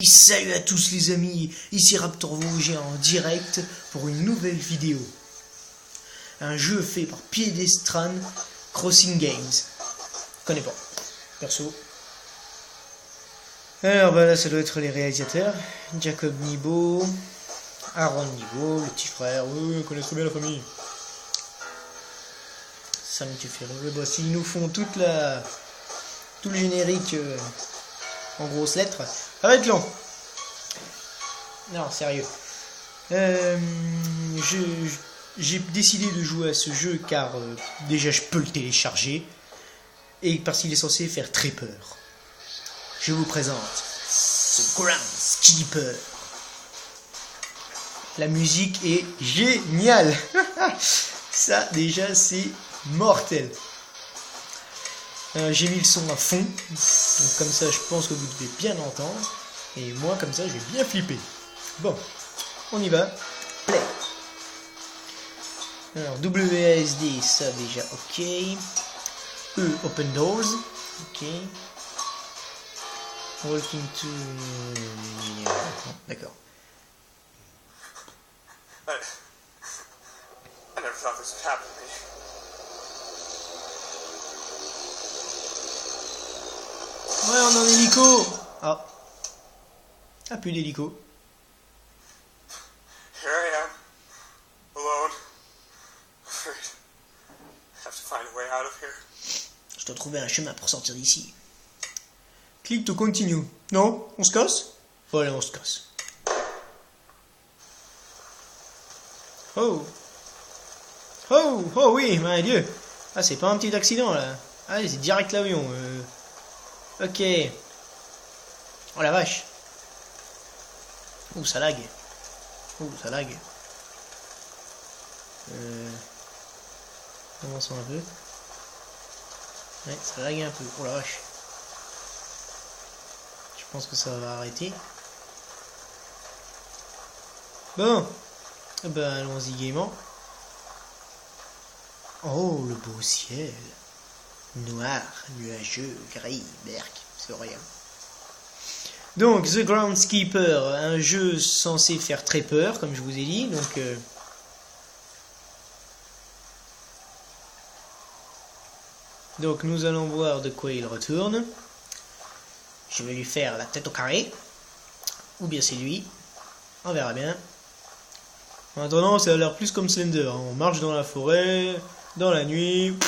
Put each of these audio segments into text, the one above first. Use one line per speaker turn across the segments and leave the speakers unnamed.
salut à tous les amis, ici Raptor Vosgien en direct pour une nouvelle vidéo. Un jeu fait par Piedestran Crossing Games. Je connais pas, perso. Alors bah là ça doit être les réalisateurs. Jacob Nibo, Aaron Nibo, le petit frère, oui, on connaît très bien la famille. Sam tu fais rêver, bah s'ils nous font tout le générique en grosses lettres, ça va être long. Non, sérieux. J'ai décidé de jouer à ce jeu car déjà je peux le télécharger et parce qu'il est censé faire très peur. Je vous présente The Groundskeeper. La musique est géniale. Ça déjà c'est mortel. J'ai mis le son à fond, donc comme ça je pense que vous devez bien l'entendre, et moi comme ça je vais bien flipper. Bon, on y va, play. Alors WASD, ça déjà ok. Open doors, ok. Walking to... D'accord.
I never thought this would happen to me.
Ouais, on est en hélico. Ah. Ah, plus d'hélico.
Here I am, alone, afraid. I have to find a way out of here.
Je dois trouver un chemin pour sortir d'ici. Click to continue. Non, on se casse? Voilà, on se casse. Oh. Oh, oh oui, mon Dieu. Ah, c'est pas un petit accident là. Ah, c'est direct l'avion. Ok. Oh la vache. Ouh, ça lag. Ouh, ça lag. Avançons un peu. Ouais, ça lag un peu. Oh la vache. Je pense que ça va arrêter. Bon. Eh ben, allons-y gaiement. Oh, le beau ciel. Noir, nuageux, gris, berk, c'est rien. Donc, The Groundskeeper, un jeu censé faire très peur, comme je vous ai dit. Donc nous allons voir de quoi il retourne. Je vais lui faire la tête au carré. Ou bien c'est lui. On verra bien. En attendant, ça a l'air plus comme Slender. On marche dans la forêt, dans la nuit,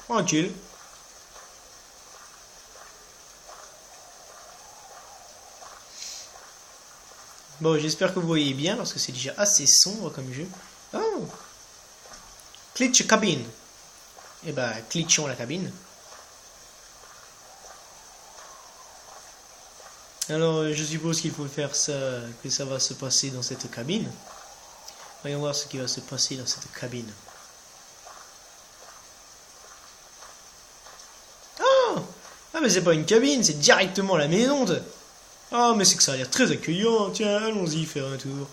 tranquille. Bon, j'espère que vous voyez bien parce que c'est déjà assez sombre comme jeu. Oh! Glitch cabine. Eh ben, glitchons la cabine. Alors, je suppose qu'il faut faire ça, que ça va se passer dans cette cabine. Voyons voir ce qui va se passer dans cette cabine. Oh! Ah, mais c'est pas une cabine, c'est directement la maison. Ah, mais c'est que ça a l'air très accueillant. Tiens, allons-y faire un tour.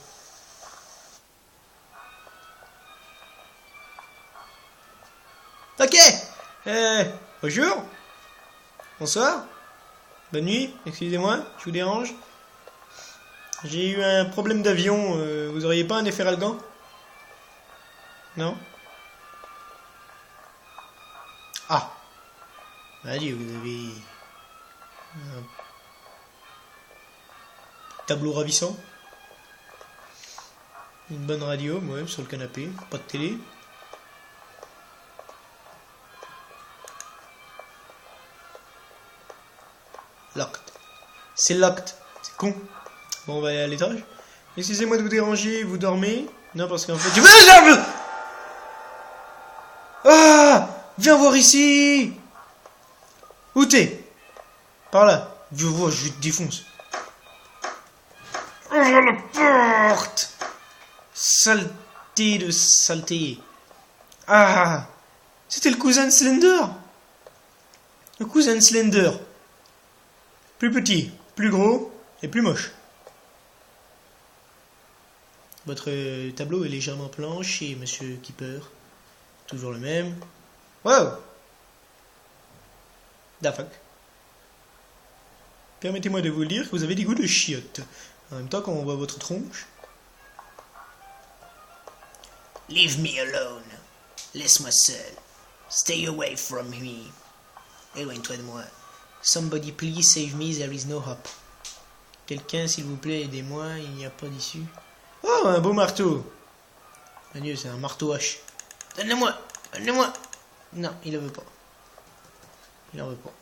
Ok. Bonjour. Bonsoir. Bonne nuit. Excusez-moi, je vous dérange. J'ai eu un problème d'avion. Vous auriez pas un efferalgan? Non? Ah. Allez, vous avez... un tableau ravissant. Une bonne radio, ouais, sur le canapé. Pas de télé. Locked. C'est locked. C'est con. Bon, on va aller à l'étage. Excusez-moi de vous déranger, vous dormez? Non, parce qu'en fait... Ah! Viens voir ici! Où t'es? Par là. Je vois, je te défonce. Oh, la porte! Saleté de saleté. Ah! C'était le cousin de Slender. Le cousin de Slender. Plus petit, plus gros et plus moche. Votre tableau est légèrement planché, monsieur Keeper. Toujours le même. Wow! Da fuck. Permettez-moi de vous le dire que vous avez des goûts de chiottes. En même temps, quand on voit votre tronche... Leave me alone. Laisse-moi seul. Stay away from me. Éloigne-toi de moi. Somebody please save me, there is no hope. Quelqu'un, s'il vous plaît, aidez-moi, il n'y a pas d'issue. Oh, un beau marteau. Adieu, c'est un marteau hache. Donne-le-moi. Donne-le-moi. Non, il ne veut pas. Il en veut pas.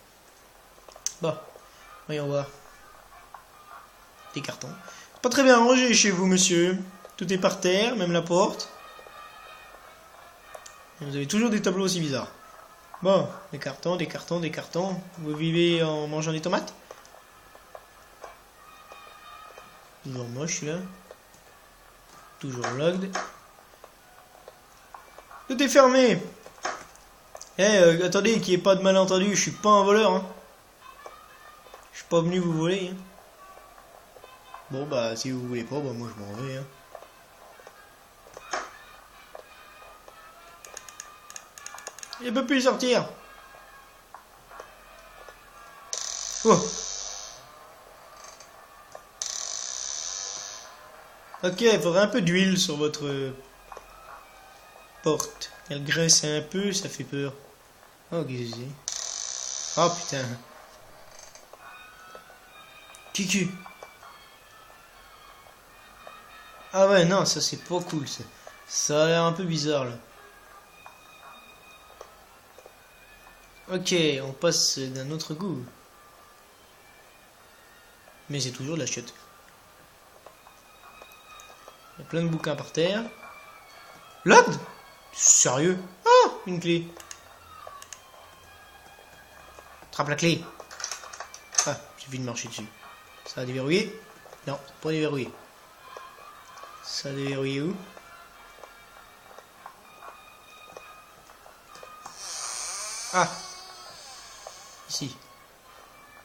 Bon, voyons voir. Des cartons. Pas très bien rangé chez vous, monsieur. Tout est par terre, même la porte. Et vous avez toujours des tableaux aussi bizarres. Bon, des cartons, des cartons, des cartons. Vous vivez en mangeant des tomates? Toujours moche, celui-là. Toujours locked. Tout est fermé. Attendez, qu'il n'y ait pas de malentendu, je suis pas un voleur, hein. Je suis pas venu vous voler, hein. Bon, bah, si vous voulez pas, bah, moi, je m'en vais, hein. Il peut plus sortir. Oh. Ok, il faudrait un peu d'huile sur votre porte. Elle graisse un peu, ça fait peur. Oh, qu'est-ce que c'est? Oh, putain. Kiku. Ah ouais, non, ça c'est pas cool, ça. Ça a l'air un peu bizarre, là. Ok, on passe d'un autre goût. Mais c'est toujours de la chiotte. Il y a plein de bouquins par terre. Locked? Sérieux? Ah, une clé. Attrape la clé. Ah, il suffit de marcher dessus. Ça a déverrouillé? Non, pas déverrouillé. Ça a déverrouillé où? Ah. Ici.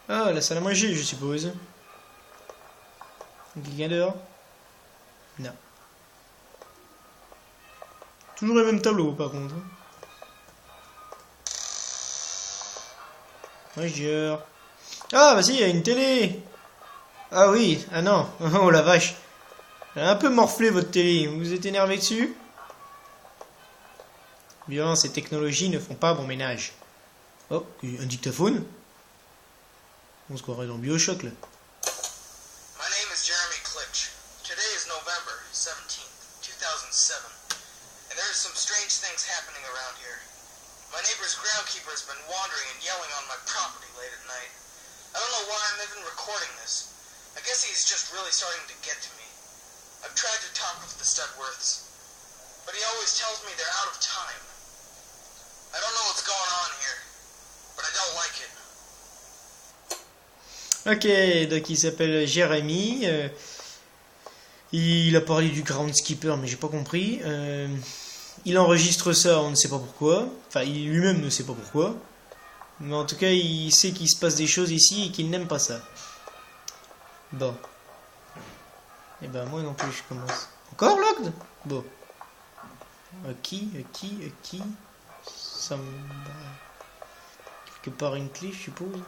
Ah, la salle à manger, je suppose. Quelqu'un dehors? Non. Toujours les mêmes tableaux, par contre. Majeur. Ah, bah si, il y a une télé. Ah oui, ah non. Oh la vache. Elle a un peu morflé votre télé. Vous vous êtes énervé dessus? Violence et technologie ne font pas bon ménage. Oh, un dictaphone. On se croirait dans Bioshock, là.
My name is Jeremy Klitsch. Today is November 17th, 2007. And there's some strange things happening around here. My neighbor's groundkeeper has been wandering and yelling on my property late at night. I don't know why I'm even recording this. I guess he's just really starting to get to me. I've tried to talk with the Studworths, but he always tells me they're out of time. I don't know what's going on here, but I don't like it.
Ok, donc il s'appelle Jérémy. Il a parlé du groundskeeper, mais j'ai pas compris. Il enregistre ça, on ne sait pas pourquoi. Enfin, il lui-même ne sait pas pourquoi. Mais en tout cas, il sait qu'il se passe des choses ici et qu'il n'aime pas ça. Bon. Et ben moi non plus, je commence. Encore locked? Bon. Ok. Ça me... quelque part une clé, je suppose.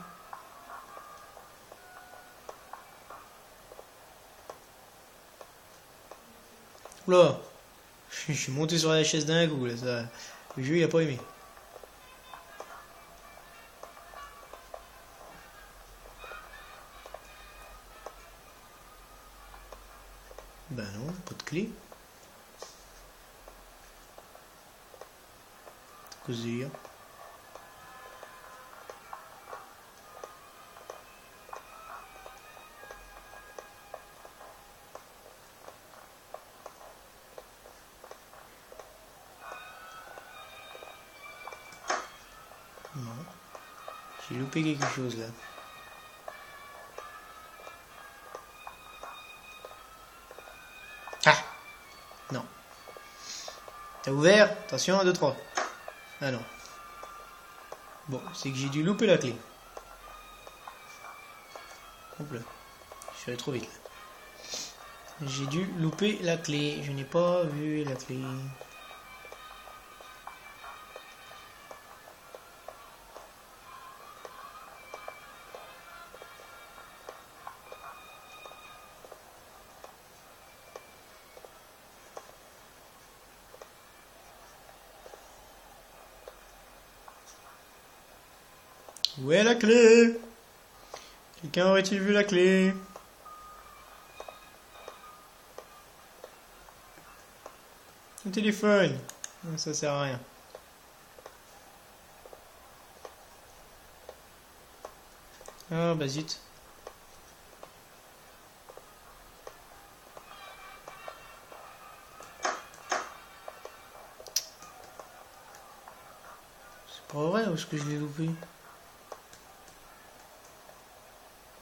Oula. Je suis monté sur la chaise d'un coup, là, ça... Le jeu, il a pas aimé. Ben non, pas de clé. Cosir. Non. J'ai loupé quelque chose là. Ah! Non. T'as ouvert? Attention, 1, 2, 3. Ah non. Bon, c'est que j'ai dû louper la clé. Hop là. Je suis allé trop vite là. J'ai dû louper la clé. Je n'ai pas vu la clé. Où est la clé? Quelqu'un aurait-il vu la clé? Mon téléphone. Non, ça sert à rien. Ah bah zut. C'est pas vrai, où est-ce que je l'ai loupé?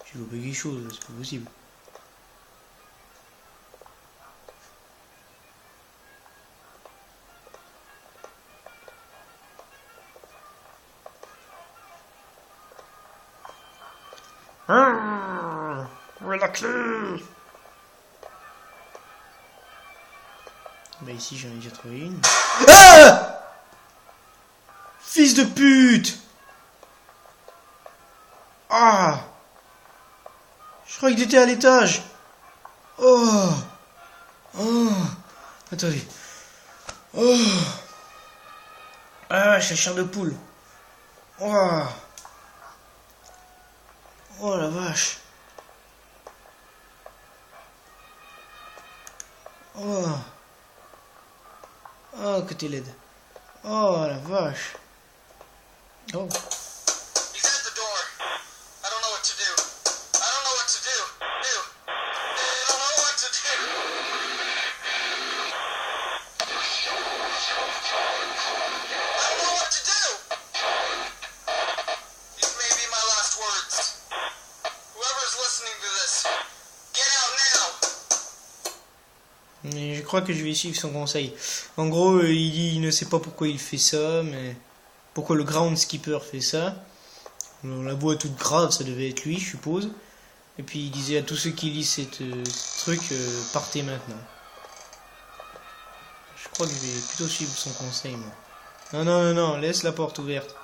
J'ai loupé quelque chose, c'est pas possible. Ah, où est la clé? Bah ici j'en ai déjà trouvé une. Ah! Fils de pute! Ah! Je crois qu'il était à l'étage. Oh! Oh! Attendez. Oh! Ah, c'est la chair de poule. Oh! Oh la vache! Oh! Oh, que t'es laide. Oh la vache! Oh!
He's at the door. I don't know what to do. I don't know what to do. I don't know what to do. I don't know what to do. These may be my last words. Whoever's listening to this, get out now.
Mais je crois que je vais suivre son conseil. En gros, il dit il ne sait pas pourquoi il fait ça, mais pourquoi le ground skipper fait ça. La voix toute grave, ça devait être lui, je suppose. Et puis il disait à tous ceux qui lisent ce truc, partez maintenant. Je crois que je vais plutôt suivre son conseil, moi. Non, non, non, non, laisse la porte ouverte.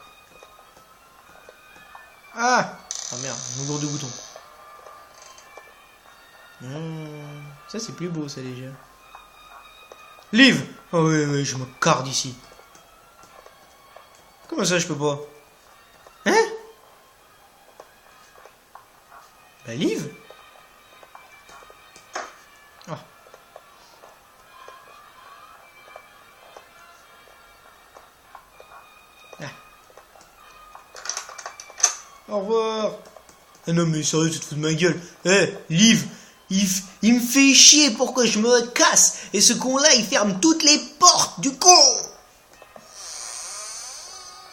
Ah! Ah merde, un lourd de bouton. Ça c'est plus beau ça déjà. Liv! Oh oui, oui, je me carre d'ici. Comment ça je peux pas? Hein? Bah Liv? Ah. Ah. Au revoir. Ah non mais sérieux, tu te fous de ma gueule. Liv, il me fait chier pour que je me casse. Et ce con-là, il ferme toutes les portes du con.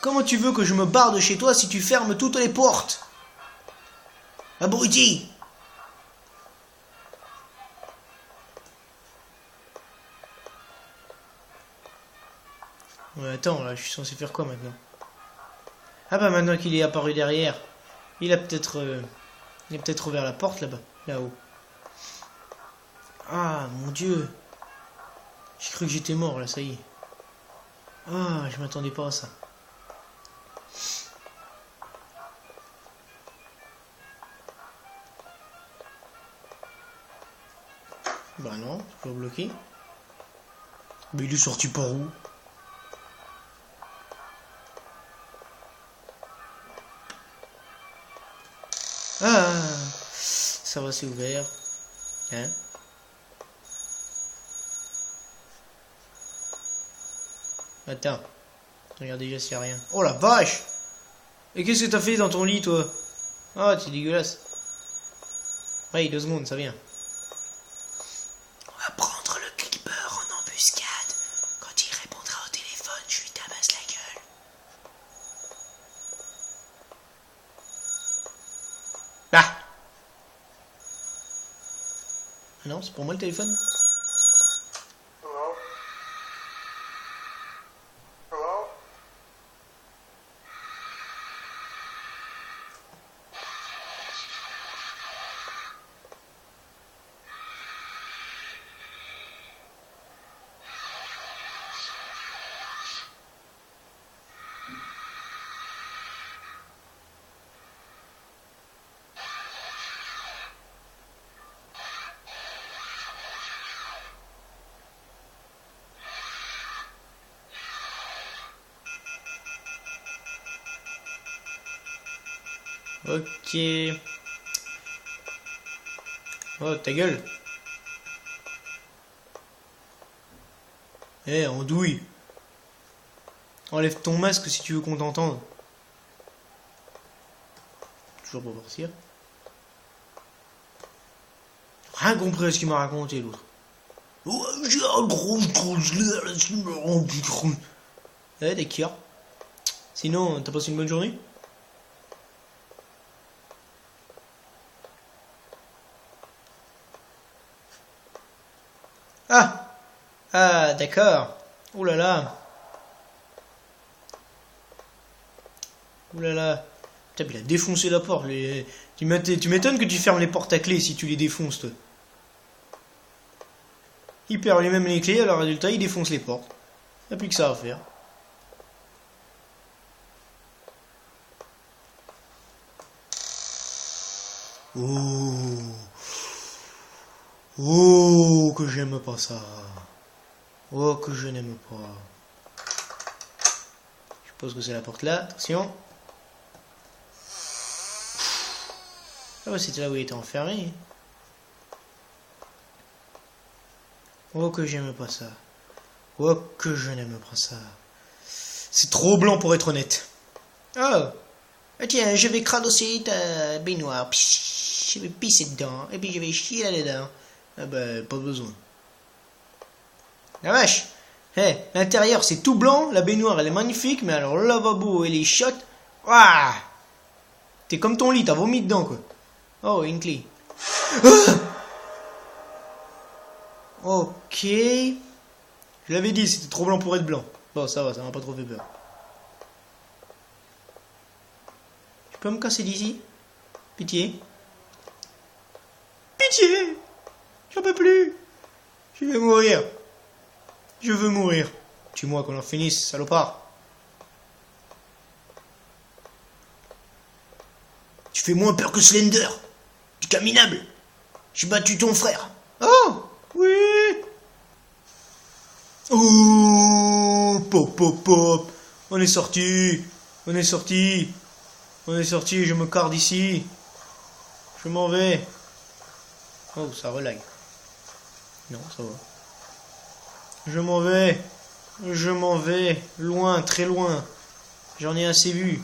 Comment tu veux que je me barre de chez toi si tu fermes toutes les portes? Abruti. Ouais, attends, là, je suis censé faire quoi maintenant? Ah bah maintenant qu'il est apparu derrière, il a peut-être ouvert la porte là-bas, là-haut. Ah mon Dieu, j'ai cru que j'étais mort là, ça y est. Ah, je m'attendais pas à ça. Bah non, c'est toujours bloqué. Mais il est sorti par où? Ah, ça va, c'est ouvert. Hein? Attends. Regarde déjà s'il y a rien. Oh la vache! Et qu'est-ce que t'as fait dans ton lit, toi? Ah, t'es dégueulasse. Ouais, 2 secondes, ça vient. On va prendre le clipper en embuscade. Quand il répondra au téléphone, je lui tabasse la gueule. Ah! Ah non, c'est pour moi le téléphone?
Hello? Hello?
Ok. Oh, ta gueule. Eh, andouille. Enlève ton masque si tu veux qu'on t'entende. Toujours pas partir. Rien compris à ce qu'il m'a raconté l'autre. Ouais, j'ai un gros ouais, d'accord. Sinon, t'as passé une bonne journée? Ah! Ah, d'accord. Ouh là là. Ouh là là. Putain, il a défoncé la porte. Tu m'étonnes que tu fermes les portes à clé si tu les défonces, toi. Il perd lui-même les clés, alors résultat, il défonce les portes. Il n'y a plus que ça à faire. Oh. Oh, que j'aime pas ça. Oh, que je n'aime pas. Je suppose que c'est la porte là. Attention. Ah ouais, c'était là où il était enfermé. Oh, que j'aime pas ça. Oh, que je n'aime pas ça. C'est trop blanc pour être honnête. Oh. Ah tiens, je vais cradosser ta baignoire. Je vais pisser dedans. Et puis je vais chier là-dedans. Ah bah, pas besoin. La vache. Hey, l'intérieur c'est tout blanc. La baignoire elle est magnifique. Mais alors le lavabo et les chiottes. Waouh. T'es comme ton lit, t'as vomi dedans quoi. Oh, une clé. Ah. Ok. Je l'avais dit, c'était trop blanc pour être blanc. Bon, ça va, ça m'a pas trop fait peur. Tu peux me casser d'ici? Pitié. Pitié. J'en peux plus. Je vais mourir. Je veux mourir. Tue-moi qu'on en finisse, salopard. Tu fais moins peur que Slender. Tu es minable. J'ai battu ton frère. Oh, oui. Oh, pop, pop, pop. On est sorti. On est sorti. On est sorti, je me carre d'ici. Je m'en vais. Oh, ça relague. Non, ça va. Je m'en vais. Je m'en vais. Loin, très loin. J'en ai assez vu.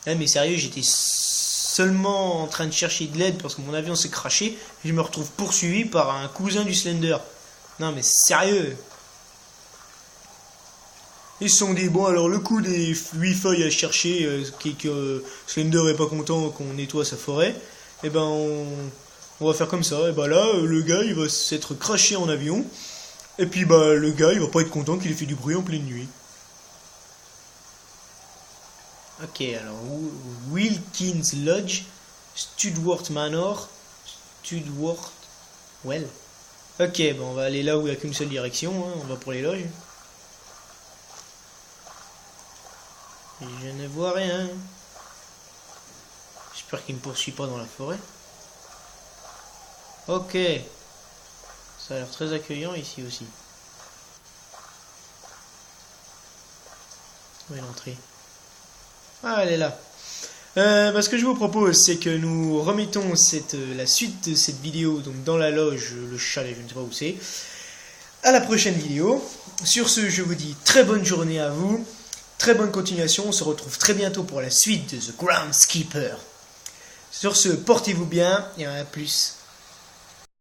Eh, mais sérieux, j'étais seulement en train de chercher de l'aide parce que mon avion s'est crashé. Et je me retrouve poursuivi par un cousin du Slender. Non, mais sérieux. Ils se sont dit, bon, alors le coup des 8 feuilles à chercher, que Slender est pas content qu'on nettoie sa forêt, et ben on va faire comme ça. Et ben là, le gars, il va s'être crashé en avion. Et puis bah le gars, il va pas être content qu'il ait fait du bruit en pleine nuit. Ok, alors Wilkins Lodge, Studworth Manor, Studworth Well. Ok, bon, on va aller là où il n'y a qu'une seule direction, hein, on va pour les loges. Je ne vois rien. J'espère qu'il ne me poursuit pas dans la forêt. Ok. Ça a l'air très accueillant ici aussi. Où est l'entrée? Ah, elle est là. Ce que je vous propose, c'est que nous remettons la suite de cette vidéo donc dans la loge, le chalet, je ne sais pas où c'est, à la prochaine vidéo. Sur ce, je vous dis très bonne journée à vous, très bonne continuation. On se retrouve très bientôt pour la suite de The Groundskeeper. Sur ce, portez-vous bien et à plus.